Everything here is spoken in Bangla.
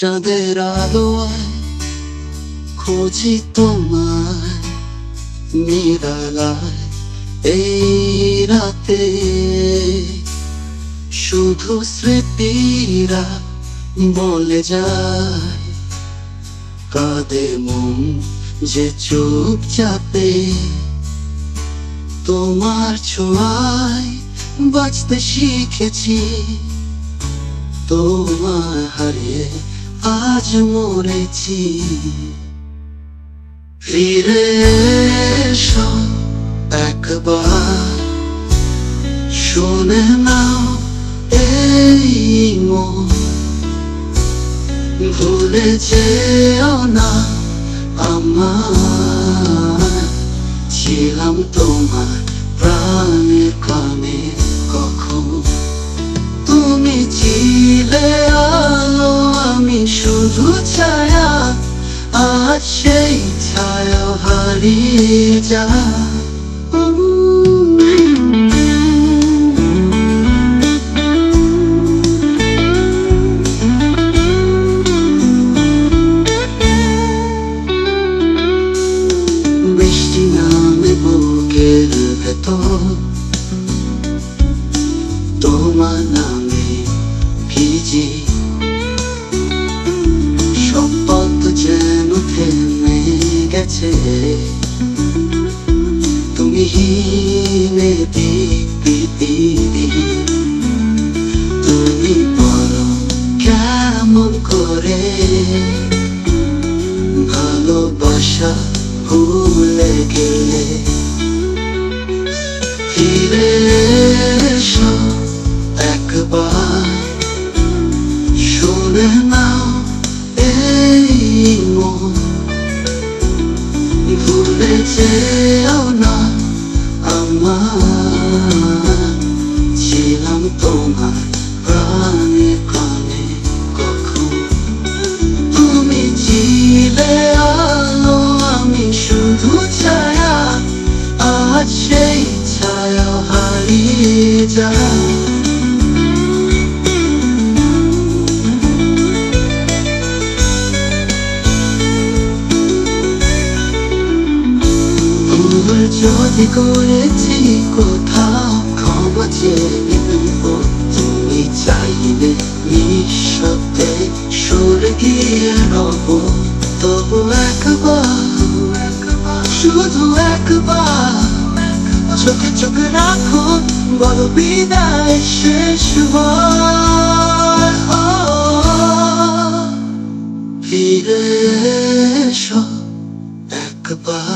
চাঁদের আলোয় খুঁজি তোমায় নিরালায় এই রাতে, শুধু স্মৃতিরা বলে যায় কাঁদে মন যে চুপচাপে। তোমার ছোঁয়ায় বাঁচতে শিখেছি, তোমায় হারিয়ে আজ মরেছি। ফিরে এসো একবার, শুনে নাও এই মন, ভুলে যেও না আমায়। ছিলাম তোমার প্রাণের কানে কখন, তুমি ছিলে আলো, আমি শুধু ছায়া। আজ সেই ছায়া হারিয়ে যায়। বৃষ্টি নামে বুকের ভেতর, তোমার নামে ভিজি। সব পথ যেন থেমে গেছে, তুমি হিনে দিদি। তুমি বলো কেমন করে ভালোবাসা ভুলে গেলে। ফিরে এসো একবার, শুনে নাও এই মন, ভুলে যেও না আমায়। ছিলাম তোমার প্রাণের কানে কখন, তুমি ছিলে আলো, আমি শুধু ছায়া। আজ সেই ছায়া হারিয়ে যায়। ভুল যদি করেছি কোথাও, ক্ষমা চেয়ে নেব। তুমি চাইলে নিঃশব্দে সরে গিয়ে রব। তবু একবার, শুধু একবার, চোখে চোখে রাখো, বলো বিদায় শেষ হয়। ফিরে এসো একবার।